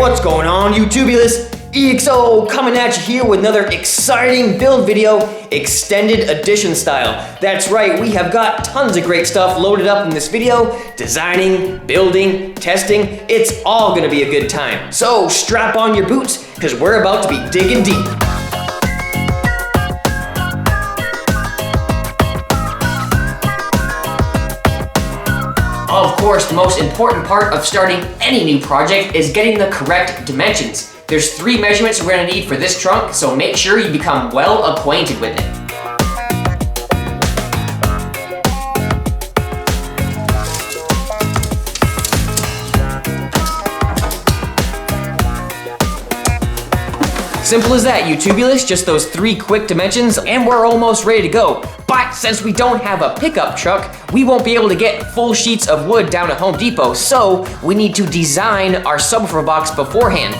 What's going on, YouTubulous? EXO coming at you here with another exciting build video, extended edition style. That's right, we have got tons of great stuff loaded up in this video. Designing, building, testing, it's all gonna be a good time. So strap on your boots, because we're about to be digging deep. Of course, the most important part of starting any new project is getting the correct dimensions. There's 3 measurements we're gonna need for this trunk, so make sure you become well acquainted with it. Simple as that, YouTubulous, just those 3 quick dimensions and we're almost ready to go. But since we don't have a pickup truck, we won't be able to get full sheets of wood down at Home Depot, so we need to design our subwoofer box beforehand.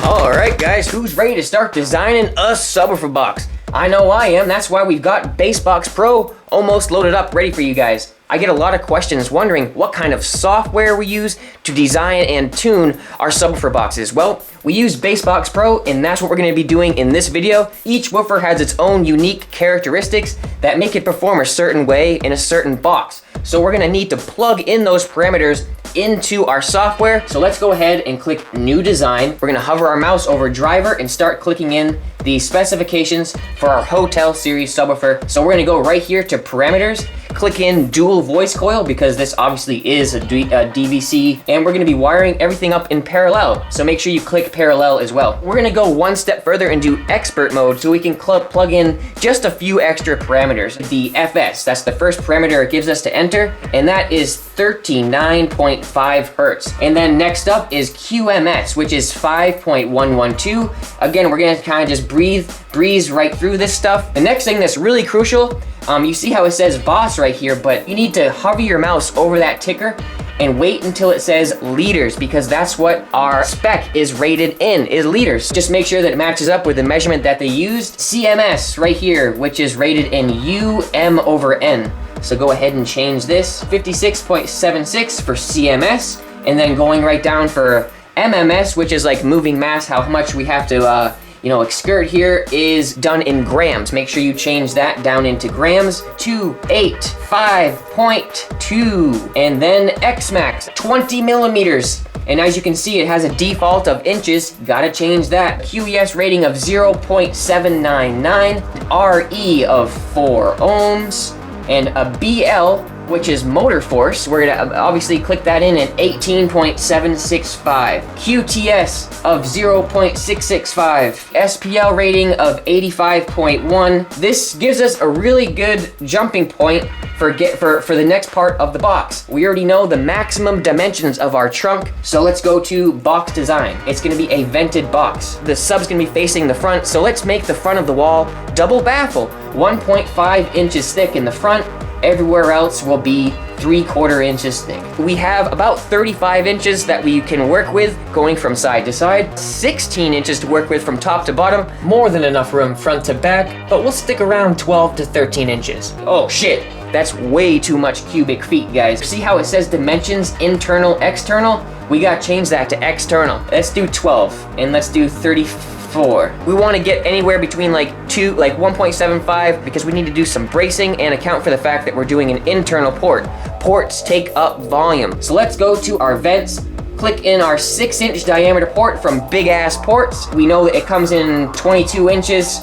Alright guys, who's ready to start designing a subwoofer box? I know I am, that's why we've got BassBox Pro almost loaded up, ready for you guys. I get a lot of questions wondering what kind of software we use to design and tune our subwoofer boxes. Well, we use BassBox Pro, and that's what we're gonna be doing in this video. Each woofer has its own unique characteristics that make it perform a certain way in a certain box. So we're gonna need to plug in those parameters into our software. So let's go ahead and click New Design. We're gonna hover our mouse over Driver and start clicking in the specifications for our Hotel Series subwoofer. So we're gonna go right here to Parameters, click in Dual Voice Coil because this obviously is a DVC, and we're gonna be wiring everything up in parallel. So make sure you click Parallel as well. We're gonna go one step further and do Expert Mode so we can plug in just a few extra parameters. The FS, that's the first parameter it gives us to enter, and that is 39.5 Hertz. And then next up is QMS, which is 5.112. Again, we're gonna kind of just breeze right through this stuff. The next thing that's really crucial, you see how it says Boss right here, but you need to hover your mouse over that ticker and wait until it says liters, because that's what our spec is rated in, is liters. Just make sure that it matches up with the measurement that they used. CMS right here, which is rated in UM/N. So go ahead and change this. 56.76 for CMS, and then going right down for MMS, which is like moving mass, how much we have to excursion here, is done in grams. Make sure you change that down into grams. 285.2, and then XMax 20 millimeters. And as you can see, it has a default of inches. Gotta change that. QES rating of 0.799, RE of 4 ohms, and a BL, which is motor force. We're gonna obviously click that in at 18.765. QTS of 0.665. SPL rating of 85.1. This gives us a really good jumping point for the next part of the box. We already know the maximum dimensions of our trunk, so let's go to box design. It's gonna be a vented box. The sub's gonna be facing the front, so let's make the front of the wall double baffle. 1.5 inches thick in the front. Everywhere else will be 3/4 inches thick. We have about 35 inches that we can work with going from side to side, 16 inches to work with from top to bottom, more than enough room front to back, but we'll stick around 12 to 13 inches. Oh shit, that's way too much cubic feet, guys. See how it says dimensions, internal, external? We gotta change that to external. Let's do 12, and let's do 34. We want to get anywhere between like 1.75, because we need to do some bracing and account for the fact that we're doing an internal port. Ports take up volume. So let's go to our vents, click in our 6-inch diameter port from BigAss Ports. We know that it comes in 22 inches.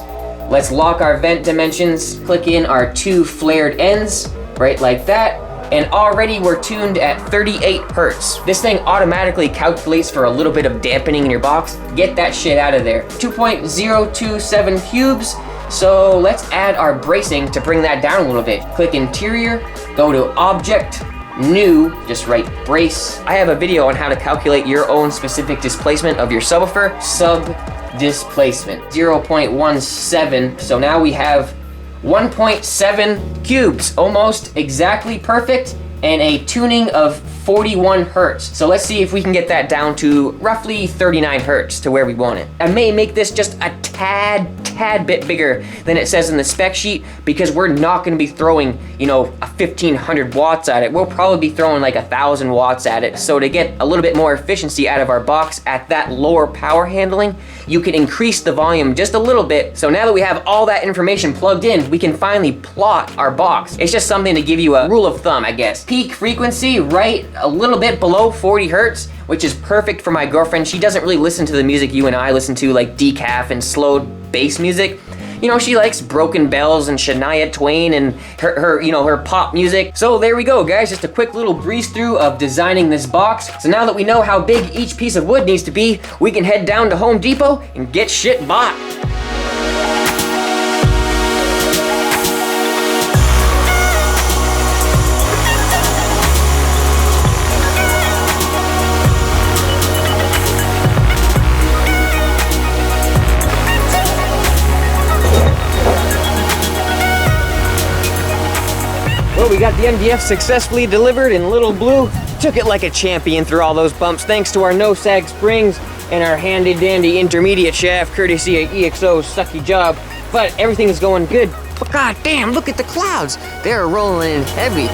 Let's lock our vent dimensions, click in our 2 flared ends, right like that. And already we're tuned at 38 Hertz. This thing automatically calculates for a little bit of dampening in your box. Get that shit out of there. 2.027 cubes. So let's add our bracing to bring that down a little bit. Click Interior, go to Object, New, just write brace. I have a video on how to calculate your own specific displacement of your subwoofer. Sub displacement, 0.17. So now we have 1.7 cubes, almost exactly perfect, and a tuning of 41 hertz. So let's see if we can get that down to roughly 39 hertz to where we want it. I may make this just a tad tad bit bigger than it says in the spec sheet because we're not gonna be throwing, you know, a 1500 watts at it. We'll probably be throwing like 1000 watts at it. So to get a little bit more efficiency out of our box at that lower power handling, you can increase the volume just a little bit. So now that we have all that information plugged in, we can finally plot our box. It's just something to give you a rule of thumb, I guess. Peak frequency right a little bit below 40 hertz, which is perfect for my girlfriend. She doesn't really listen to the music you and I listen to, like decaf and slowed bass music. You know, she likes Broken Bells and Shania Twain and her pop music. So there we go, guys. Just a quick little breeze through of designing this box. So now that we know how big each piece of wood needs to be, we can head down to Home Depot and get shit bought. Well, we got the MDF successfully delivered in Little Blue. Took it like a champion through all those bumps thanks to our no-sag springs and our handy-dandy intermediate shaft courtesy of EXO sucky job. But everything is going good. But god damn, look at the clouds. They're rolling in heavy.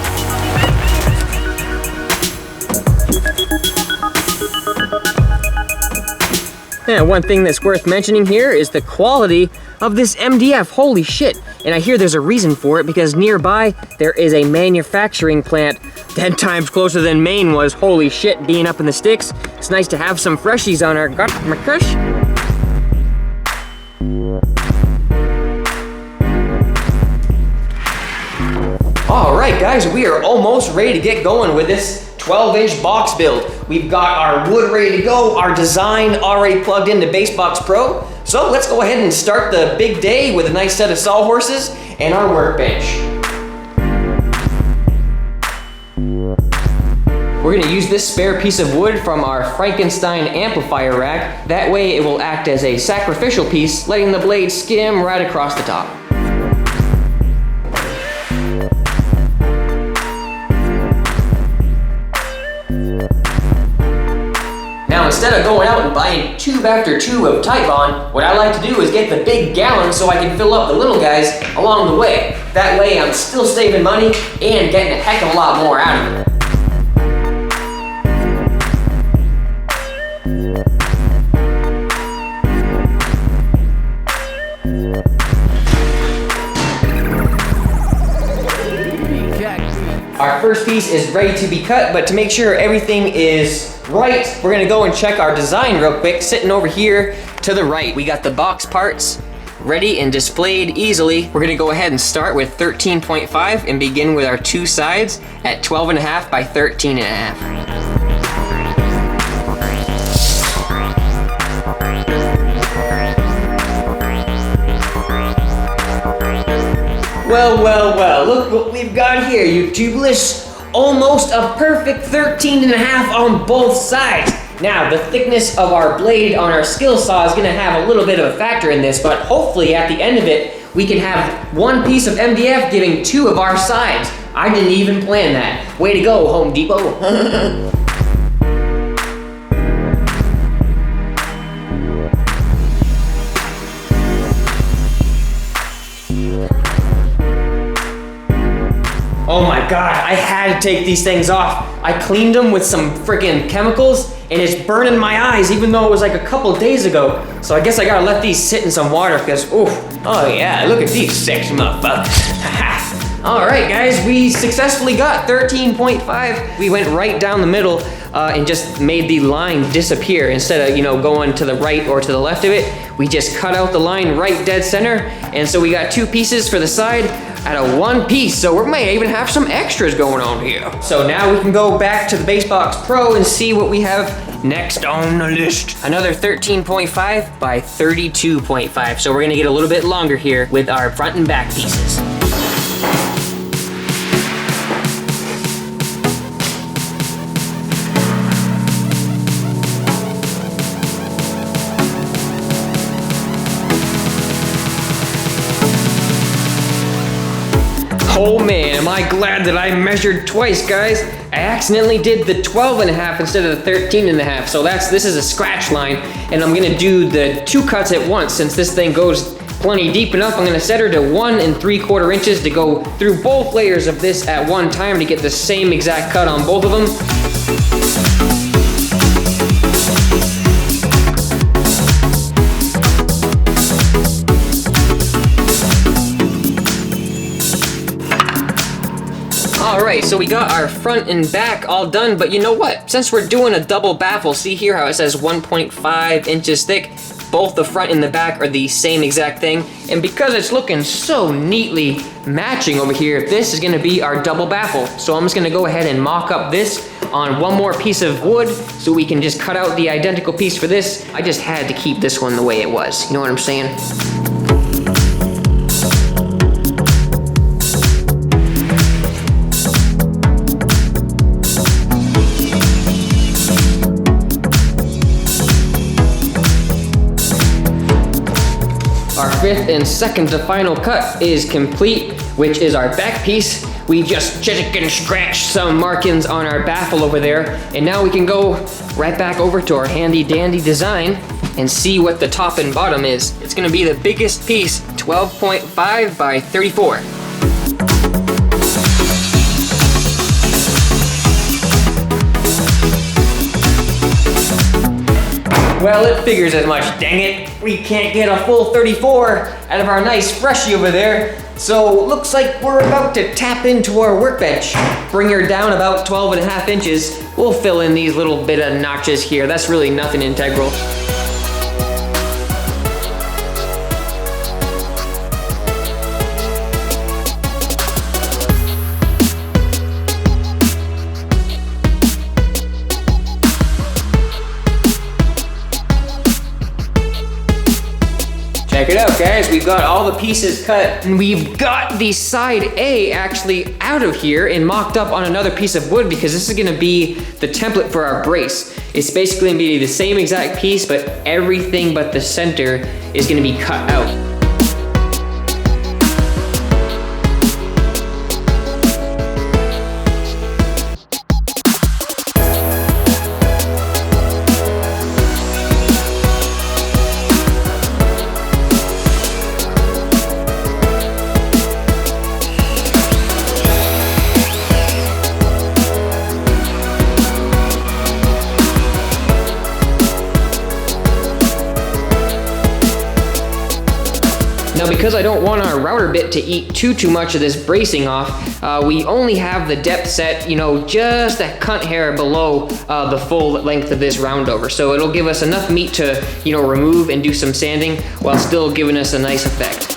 And one thing that's worth mentioning here is the quality of this MDF. Holy shit. And I hear there's a reason for it because nearby there is a manufacturing plant 10 times closer than Maine was. Holy shit, being up in the sticks. It's nice to have some freshies on our kush. All right, guys, we are almost ready to get going with this 12-inch box build. We've got our wood ready to go, our design already plugged into BassBox Pro. So let's go ahead and start the big day with a nice set of sawhorses and our workbench. We're gonna use this spare piece of wood from our Frankenstein amplifier rack. That way it will act as a sacrificial piece, letting the blade skim right across the top. Now, instead of going out and buying tube after tube of Titebond, what I like to do is get the big gallon so I can fill up the little guys along the way. That way I'm still saving money and getting a heck of a lot more out of it. Our first piece is ready to be cut, but to make sure everything is right, we're gonna go and check our design real quick. Sitting over here to the right, we got the box parts ready and displayed easily. We're gonna go ahead and start with 13.5 and begin with our two sides at 12.5 by 13.5. Well, look what we've got here, you tubeless. Almost a perfect 13.5 on both sides. Now, the thickness of our blade on our skill saw is gonna have a little bit of a factor in this, but hopefully at the end of it, we can have one piece of MDF giving two of our sides. I didn't even plan that. Way to go, Home Depot. Oh my god, I had to take these things off. I cleaned them with some freaking chemicals and it's burning my eyes even though it was like a couple days ago. So I guess I gotta let these sit in some water because, oof. Oh yeah, look at these sexy motherfuckers. All right guys, we successfully got 13.5. We went right down the middle and just made the line disappear. Instead of, going to the right or to the left of it, we just cut out the line right dead center. And so we got two pieces for the side out of one piece, so we might even have some extras going on here. So now we can go back to the BassBox Pro and see what we have next on the list. Another 13.5 by 32.5, so we're gonna get a little bit longer here with our front and back pieces. Oh man, am I glad that I measured twice, guys. I accidentally did the 12.5 instead of the 13.5. So this is a scratch line, and I'm gonna do the 2 cuts at once. Since this thing goes plenty deep enough, I'm gonna set her to 1 3/4 inches to go through both layers of this at one time to get the same exact cut on both of them. Alright, so we got our front and back all done, but you know what? Since we're doing a double baffle, see here how it says 1.5 inches thick? Both the front and the back are the same exact thing, and because it's looking so neatly matching over here, this is gonna be our double baffle. So I'm just gonna go ahead and mock up this on one more piece of wood so we can just cut out the identical piece for this. I just had to keep this one the way it was, you know what I'm saying? Our 5th and second to final cut is complete, which is our back piece. We just chick and scratch some markings on our baffle over there, and now we can go right back over to our handy dandy design and see what the top and bottom is. It's gonna be the biggest piece, 12.5 by 34. Well, it figures as much, dang it. We can't get a full 34 out of our nice freshie over there. So looks like we're about to tap into our workbench. Bring her down about 12.5 inches. We'll fill in these little bit of notches here. That's really nothing integral. Check it out, guys. We've got all the pieces cut, and we've got the side A actually out of here and mocked up on another piece of wood because this is gonna be the template for our brace. It's basically gonna be the same exact piece, but everything but the center is gonna be cut out. Now, because I don't want our router bit to eat too much of this bracing off, we only have the depth set, you know, just a cunt hair below the full length of this roundover. So it'll give us enough meat to, you know, remove and do some sanding while still giving us a nice effect.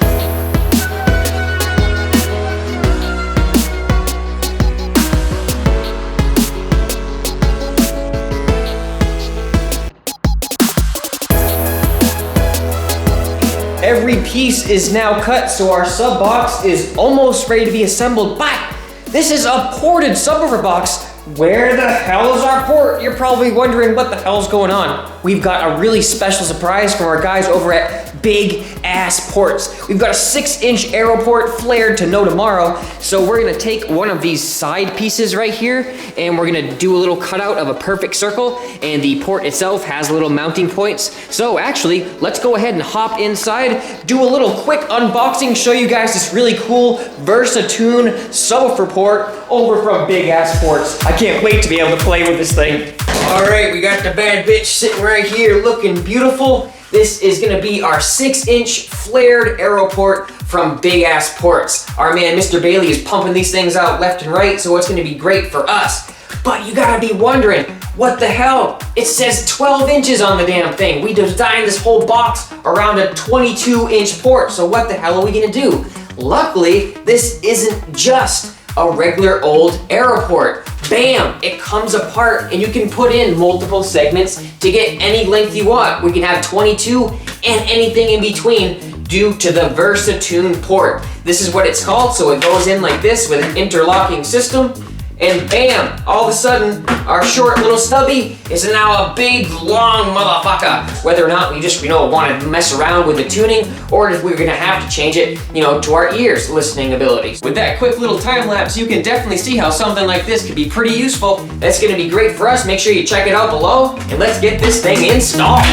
Every piece is now cut, so our sub box is almost ready to be assembled, but this is a ported subwoofer box. Where the hell is our port? You're probably wondering what the hell's going on. We've got a really special surprise from our guys over at BigAss Ports. We've got a 6-inch Aero port flared to no tomorrow. So we're gonna take one of these side pieces right here, and we're gonna do a little cutout of a perfect circle, and the port itself has little mounting points. So actually, let's go ahead and hop inside, do a little quick unboxing, show you guys this really cool Versatune subwoofer port over from BigAss Ports. I can't wait to be able to play with this thing. All right, we got the bad bitch sitting right here looking beautiful. This is gonna be our 6-inch flared Aero port from BigAss Ports. Our man, Mr. Bailey, is pumping these things out left and right, so it's gonna be great for us. But you gotta be wondering, what the hell? It says 12 inches on the damn thing. We designed this whole box around a 22-inch port, so what the hell are we gonna do? Luckily, this isn't just a regular old Aero port. Bam, it comes apart and you can put in multiple segments to get any length you want. We can have 22 and anything in between due to the Versatune port. This is what it's called, so it goes in like this with an interlocking system. and bam, all of a sudden, our short little stubby is now a big, long motherfucker. Whether or not we just, want to mess around with the tuning, or if we're gonna have to change it, to our ears' listening abilities. With that quick little time lapse, you can definitely see how something like this could be pretty useful. That's gonna be great for us. Make sure you check it out below, and let's get this thing installed.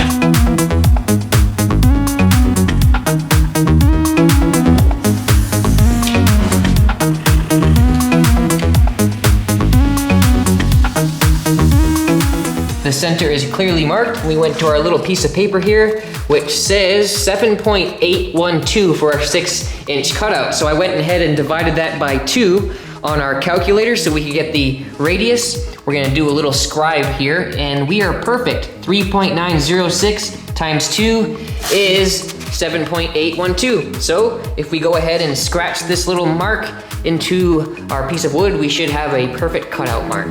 The center is clearly marked. We went to our little piece of paper here, which says 7.812 for our 6-inch cutout. So I went ahead and divided that by 2 on our calculator so we could get the radius. We're gonna do a little scribe here, and we are perfect. 3.906 times 2 is 7.812. So if we go ahead and scratch this little mark into our piece of wood, we should have a perfect cutout mark.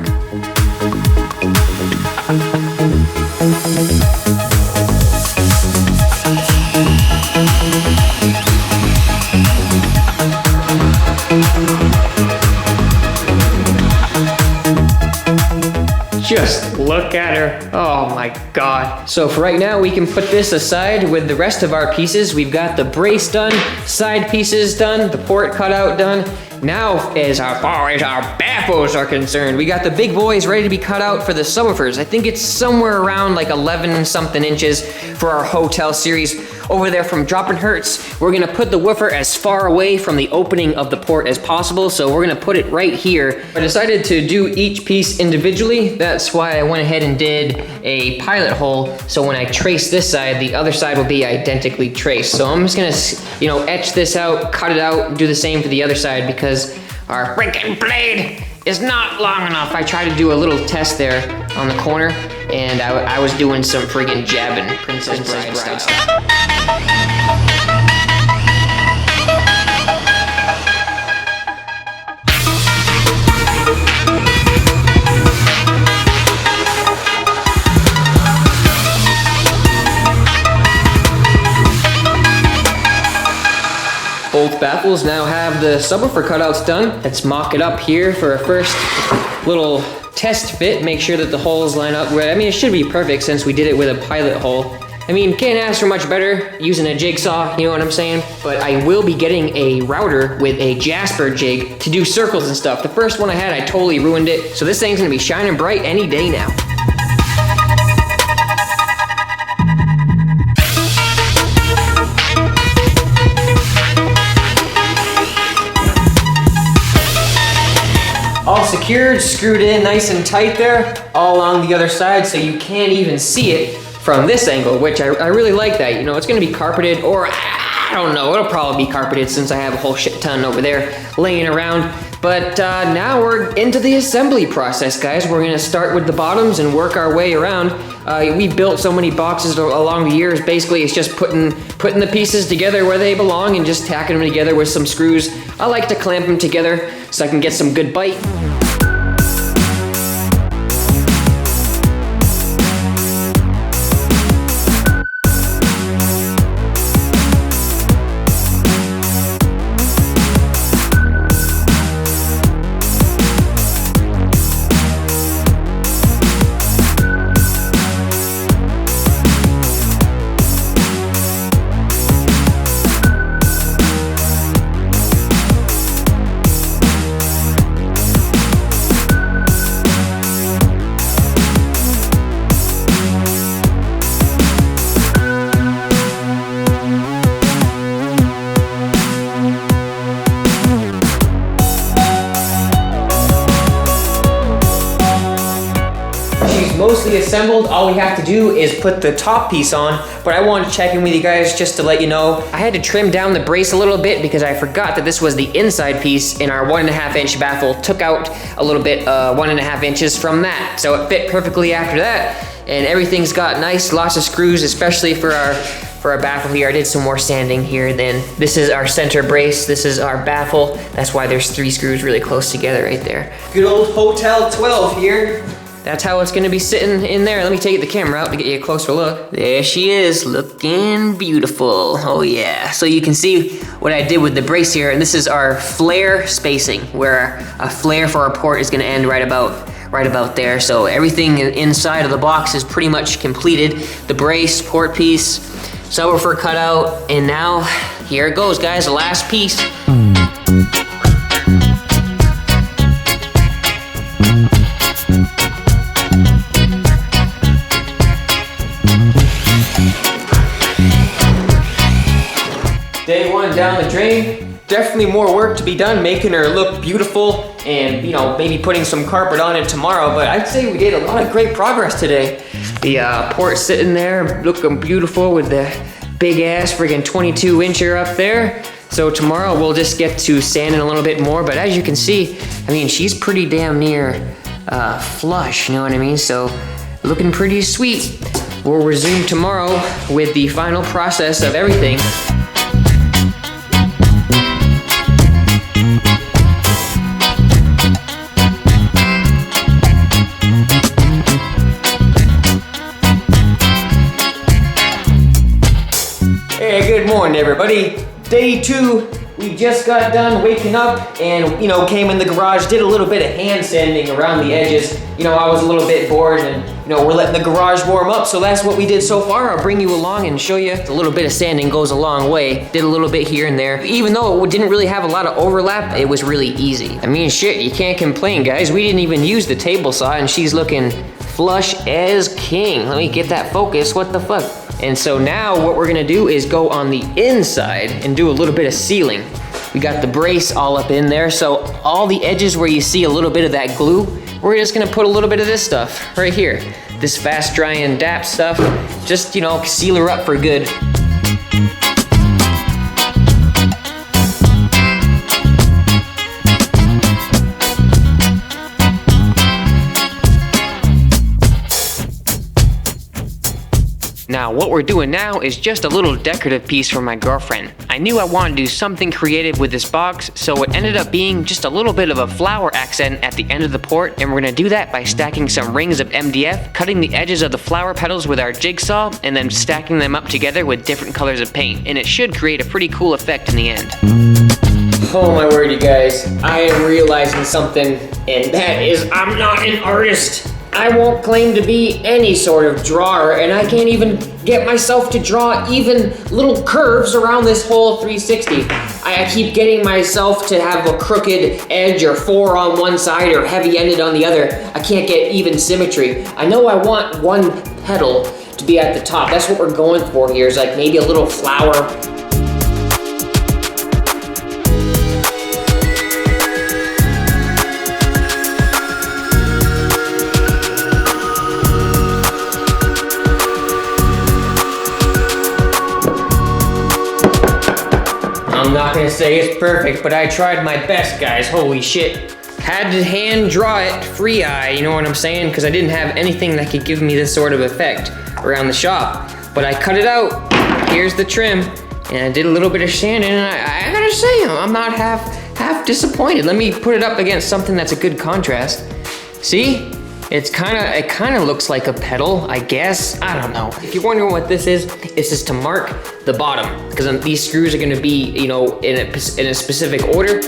Just look at her. Oh my God. So for right now, we can put this aside with the rest of our pieces. We've got the brace done, side pieces done, the port cutout done. Now, as far as our baffles are concerned, we got the big boys ready to be cut out for the subwoofers. I think it's somewhere around like 11 something inches for our hotel series. Over there from Droppin Hertz, we're gonna put the woofer as far away from the opening of the port as possible, so we're gonna put it right here. I decided to do each piece individually. That's why I went ahead and did a pilot hole, so when I trace this side, the other side will be identically traced. So I'm just gonna, etch this out, cut it out, and do the same for the other side because our freaking blade is not long enough. I tried to do a little test there on the corner, and I was doing some friggin' jabbing, Princess Bride style. Both baffles now have the subwoofer cutouts done. Let's mock it up here for a first little test fit. Make sure that the holes line up. I mean, it should be perfect since we did it with a pilot hole. I mean, can't ask for much better using a jigsaw, you know what I'm saying? But I will be getting a router with a Jasper jig to do circles and stuff. The first one I had, I totally ruined it. So this thing's gonna be shining bright any day now. All secured, screwed in nice and tight there, all along the other side so you can't even see it from this angle, which I really like that. It's gonna be carpeted, or I don't know, it'll probably be carpeted since I have a whole shit ton over there laying around. But now we're into the assembly process, guys. We're gonna start with the bottoms and work our way around. We built so many boxes along the years. Basically, it's just putting the pieces together where they belong and just tacking them together with some screws. I like to clamp them together so I can get some good bite. Mostly assembled. All we have to do is put the top piece on, but I wanted to check in with you guys just to let you know I had to trim down the brace a little bit because I forgot that this was the inside piece and our 1.5 inch baffle took out a little bit, 1.5 inches from that. So it fit perfectly after that, and everything's got nice, lots of screws, especially for our baffle here. I did some more sanding here. Then this is our center brace. This is our baffle. That's why there's 3 screws really close together right there. Good old Hotel 12 here. that's how it's gonna be sitting in there. Let me take the camera out to get you a closer look. There she is, looking beautiful. Oh yeah. So you can see what I did with the brace here, and this is our flare spacing, where a flare for our port is gonna end right about there. So everything inside of the box is pretty much completed. The brace, port piece, subwoofer cutout, and now here it goes, guys, the last piece. Day one down the drain. Definitely more work to be done, making her look beautiful and, you know, maybe putting some carpet on it tomorrow, but I'd say we did a lot of great progress today. The port sitting there looking beautiful with the big ass friggin' 22-incher up there. So tomorrow we'll just get to sanding a little bit more, but as you can see, I mean, she's pretty damn near flush, you know what I mean? So looking pretty sweet. We'll resume tomorrow with the final process of everything. Hey, good morning, everybody. Day 2, we just got done waking up and, you know, came in the garage, did a little bit of hand sanding around the edges. You know, I was a little bit bored and, you know, we're letting the garage warm up, so that's what we did so far. I'll bring you along and show you. A little bit of sanding goes a long way. Did a little bit here and there. Even though it didn't really have a lot of overlap, it was really easy. I mean, shit, you can't complain, guys. We didn't even use the table saw and she's looking flush as king. Let me get that focus, what the fuck? And so now what we're gonna do is go on the inside and do a little bit of sealing. We got the brace all up in there, so all the edges where you see a little bit of that glue, we're just gonna put a little bit of this stuff right here. This fast drying DAP stuff, just, you know, seal her up for good. Now, what we're doing now is just a little decorative piece for my girlfriend. I knew I wanted to do something creative with this box, so it ended up being just a little bit of a flower accent at the end of the port, and we're gonna do that by stacking some rings of MDF, cutting the edges of the flower petals with our jigsaw, and then stacking them up together with different colors of paint, and it should create a pretty cool effect in the end. Oh my word, you guys, I am realizing something, and that is I'm not an artist. I won't claim to be any sort of drawer, and I can't even get myself to draw even little curves around this whole 360. I keep getting myself to have a crooked edge or 4 on one side or heavy-ended on the other. I can't get even symmetry. I know I want one petal to be at the top. That's what we're going for here, is like maybe a little flower. I'm not gonna say it's perfect, but I tried my best, guys. Holy shit. Had to hand draw it free eye, you know what I'm saying? Because I didn't have anything that could give me this sort of effect around the shop. But I cut it out. Here's the trim. And I did a little bit of sanding, and I gotta say, I'm not half disappointed. Let me put it up against something that's a good contrast. See? It kind of looks like a petal, I guess. I don't know. If you're wondering what this is to mark the bottom, because these screws are gonna be, you know, in a specific order.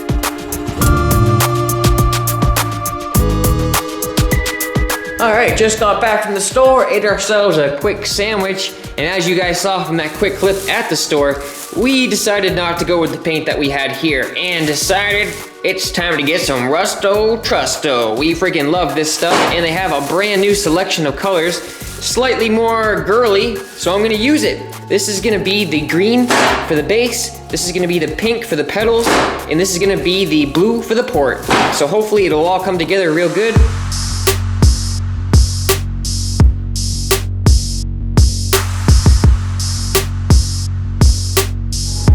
All right, just got back from the store, ate ourselves a quick sandwich, and as you guys saw from that quick clip at the store, we decided not to go with the paint that we had here, and decided it's time to get some Rusto Trusto. We freaking love this stuff, and they have a brand new selection of colors, slightly more girly, so I'm gonna use it. This is gonna be the green for the base, this is gonna be the pink for the petals, and this is gonna be the blue for the port. So hopefully it'll all come together real good.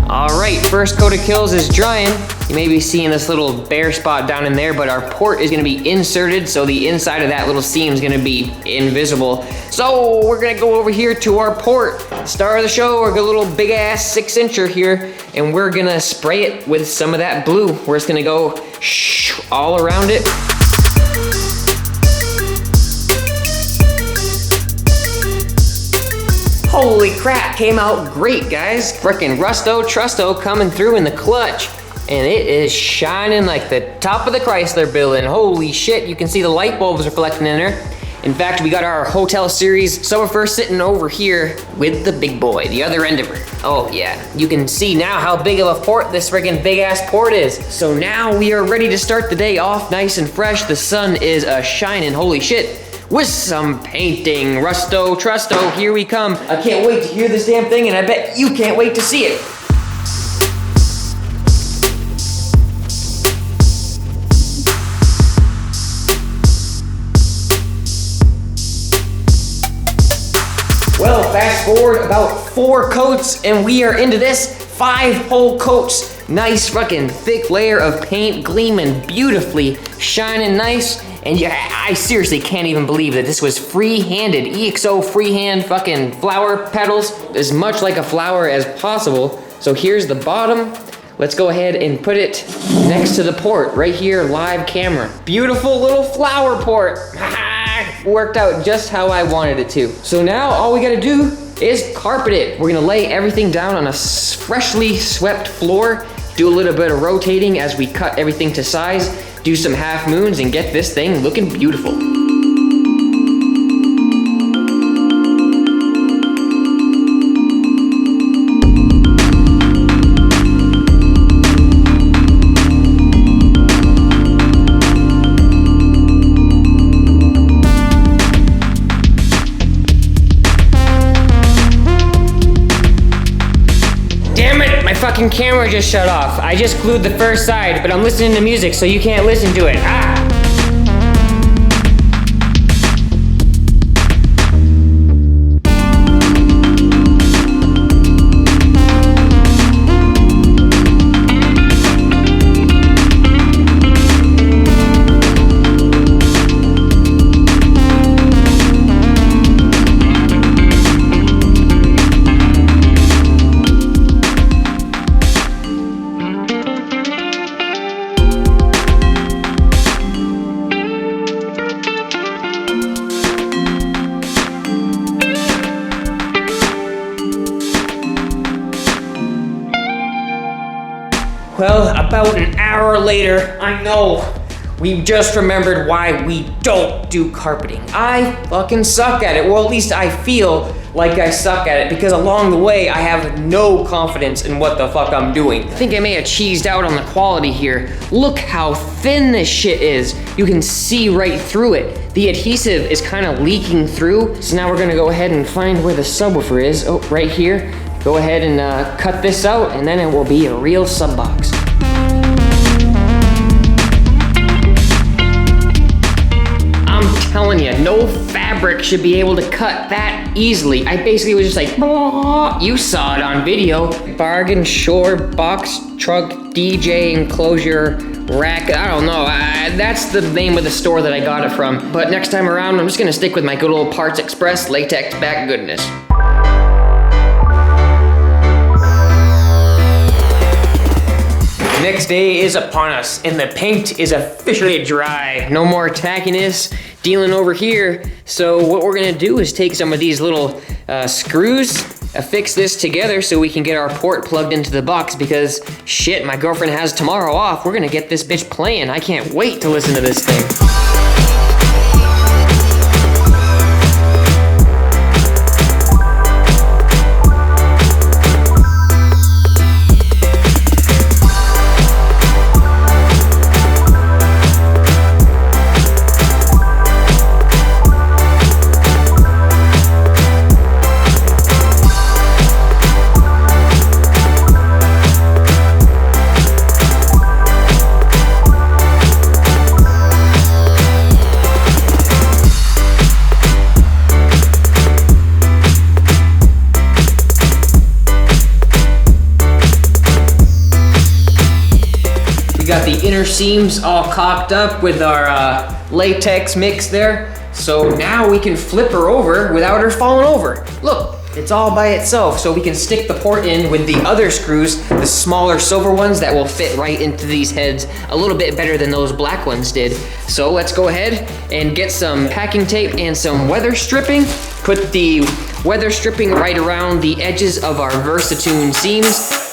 All right, first coat of kills is drying. You may be seeing this little bare spot down in there, but our port is gonna be inserted, so the inside of that little seam is gonna be invisible. So we're gonna go over here to our port. Star of the show, our little big ass 6-incher here, and we're gonna spray it with some of that blue. We're just gonna go all around it. Holy crap, came out great, guys. Frickin' Rusto Trusto coming through in the clutch. And it is shining like the top of the Chrysler building. Holy shit, you can see the light bulbs reflecting in there. In fact, we got our Hotel Series subwoofer sitting over here with the big boy, the other end of her. Oh yeah, you can see now how big of a port this friggin' big ass port is. So now we are ready to start the day off nice and fresh. The sun is shining, holy shit, with some painting. Rusto Trusto, here we come. I can't wait to hear this damn thing, and I bet you can't wait to see it. Well, fast forward about 4 coats and we are into this 5 whole coats. Nice fucking thick layer of paint, gleaming beautifully, shining nice. And yeah, I seriously can't even believe that this was free-handed. EXO freehand fucking flower petals, as much like a flower as possible. So here's the bottom. Let's go ahead and put it next to the port, right here, live camera. Beautiful little flower port. Worked out just how I wanted it to. So now all we gotta do is carpet it. We're gonna lay everything down on a freshly swept floor, do a little bit of rotating as we cut everything to size, do some half moons, and get this thing looking beautiful. Fucking camera just shut off. I just glued the first side, but I'm listening to music, so you can't listen to it. Well, about an hour later, I know, we just remembered why we don't do carpeting. I fucking suck at it. Well, at least I feel like I suck at it, because along the way, I have no confidence in what the fuck I'm doing. I think I may have cheesed out on the quality here. Look how thin this shit is. You can see right through it. The adhesive is kind of leaking through. So now we're gonna go ahead and find where the subwoofer is. Oh, right here. Go ahead and cut this out, and then it will be a real sub box. I'm telling you, no fabric should be able to cut that easily. I basically was just like, you saw it on video. Bargain Shore Box Truck DJ Enclosure Rack, I don't know. That's the name of the store that I got it from. But next time around, I'm just gonna stick with my good old Parts Express latex back goodness. Next day is upon us, and the paint is officially dry. No more tackiness dealing over here. So what we're gonna do is take some of these little screws, affix this together so we can get our port plugged into the box, because shit, my girlfriend has tomorrow off. We're gonna get this bitch playing. I can't wait to listen to this thing. Got the inner seams all caulked up with our latex mix there. So now we can flip her over without her falling over. Look, It's all by itself, so we can stick the port in with the other screws, the smaller silver ones that will fit right into these heads a little bit better than those black ones did. So let's go ahead and get some packing tape and some weather stripping. Put the weather stripping right around the edges of our Versatune seams.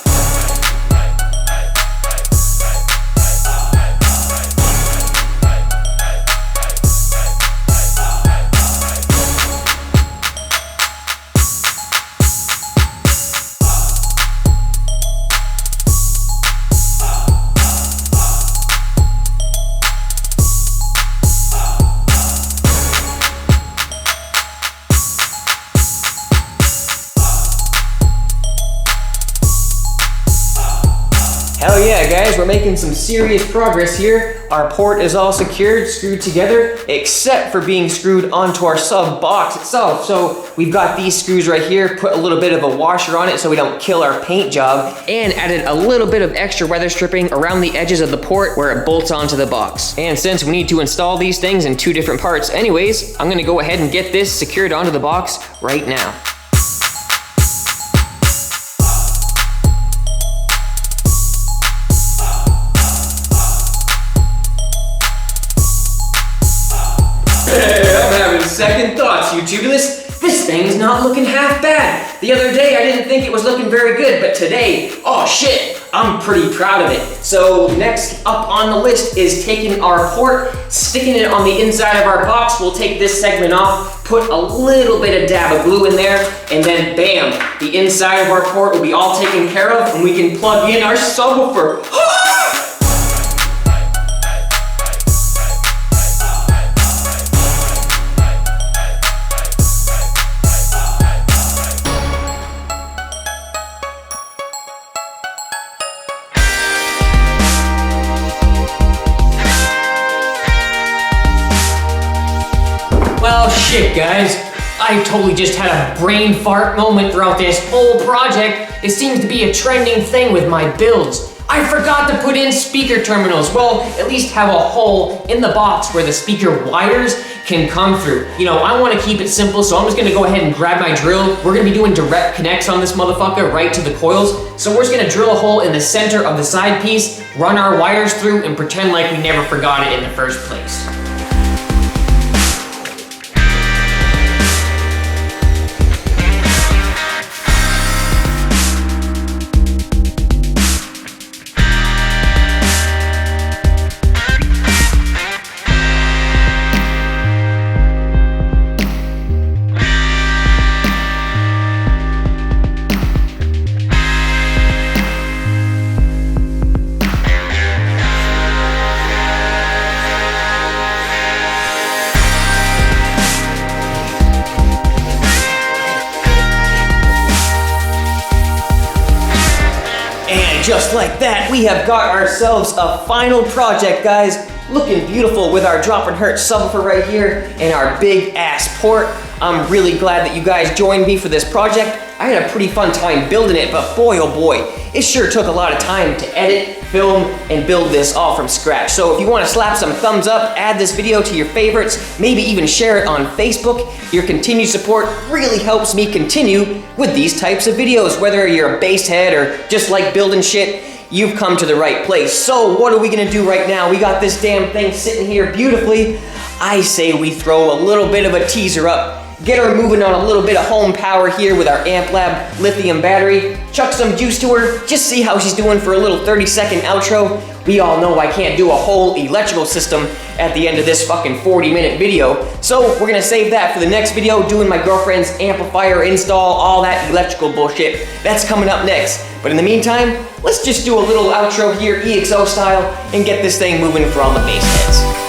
Hell yeah, guys, we're making some serious progress here. Our port is all secured, screwed together, except for being screwed onto our sub box itself. So we've got these screws right here, put a little bit of a washer on it so we don't kill our paint job, and added a little bit of extra weather stripping around the edges of the port where it bolts onto the box. And since we need to install these things in 2 different parts anyways, I'm gonna go ahead and get this secured onto the box right now. Second thoughts, YouTube. This thing's not looking half bad. The other day, I didn't think it was looking very good, but today, oh shit, I'm pretty proud of it. So next up on the list is taking our port, sticking it on the inside of our box. We'll take this segment off, put a little bit of dab of glue in there, and then bam, the inside of our port will be all taken care of, and we can plug in our subwoofer. Well, shit, guys. I totally just had a brain fart moment throughout this whole project. It seems to be a trending thing with my builds. I forgot to put in speaker terminals. Well, at least have a hole in the box where the speaker wires can come through. You know, I want to keep it simple, so I'm just going to go ahead and grab my drill. We're going to be doing direct connects on this motherfucker right to the coils. So we're just going to drill a hole in the center of the side piece, run our wires through, and pretend like we never forgot it in the first place. Just like that, we have got ourselves a final project, guys. Looking beautiful with our Droppin subwoofer right here and our big ass port. I'm really glad that you guys joined me for this project. I had a pretty fun time building it, but boy oh boy, it sure took a lot of time to edit, film, and build this all from scratch. So if you want to slap some thumbs up, add this video to your favorites, maybe even share it on Facebook. Your continued support really helps me continue with these types of videos. Whether you're a bass head or just like building shit, you've come to the right place. So what are we gonna do right now? We got this damn thing sitting here beautifully. I say we throw a little bit of a teaser up, get her moving on a little bit of home power here with our AmpLab lithium battery, chuck some juice to her, just see how she's doing for a little 30-second outro. We all know I can't do a whole electrical system at the end of this fucking 40-minute video, so we're gonna save that for the next video, doing my girlfriend's amplifier install, all that electrical bullshit. That's coming up next. But in the meantime, let's just do a little outro here, EXO style, and get this thing moving for all the bass heads.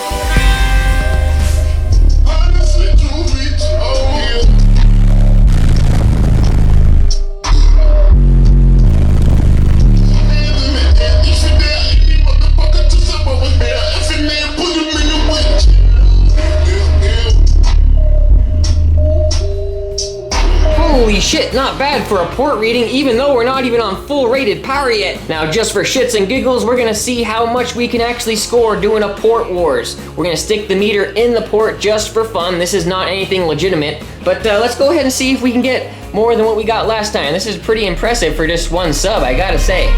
Holy shit. shit, not bad for a port reading, even though we're not even on full rated power yet. Now, just for shits and giggles, we're gonna see how much we can actually score doing a port wars. We're gonna stick the meter in the port just for fun. This is not anything legitimate, but let's go ahead and see if we can get more than what we got last time. This is pretty impressive for just one sub, I gotta say.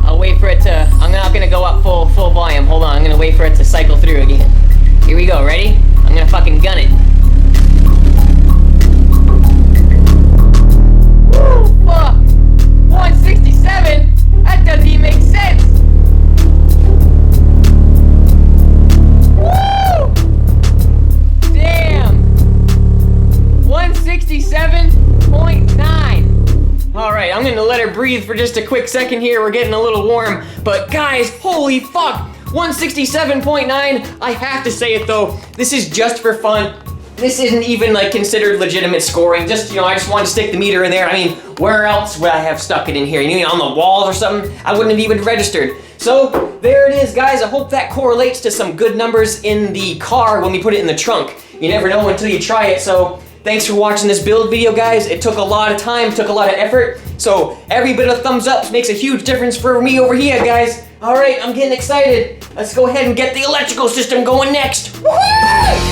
I'll wait for it to, I'm not gonna go up full volume. Hold on, I'm gonna wait for it to cycle through again. Here we go, ready? I'm gonna fucking gun it. Woo, fuck! 167? That doesn't even make sense! Woo! Damn! 167.9. Alright, I'm gonna let her breathe for just a quick second here. We're getting a little warm. But guys, holy fuck! 167.9. I have to say it though, this is just for fun. This isn't even like considered legitimate scoring. Just, I just wanted to stick the meter in there. I mean, where else would I have stuck it in here? On the walls or something? I wouldn't have even registered. So there it is, guys. I hope that correlates to some good numbers in the car when we put it in the trunk. You never know until you try it. So thanks for watching this build video, guys. It took a lot of time, took a lot of effort. So every bit of thumbs up makes a huge difference for me over here, guys. All right, I'm getting excited. Let's go ahead and get the electrical system going next. Woohoo!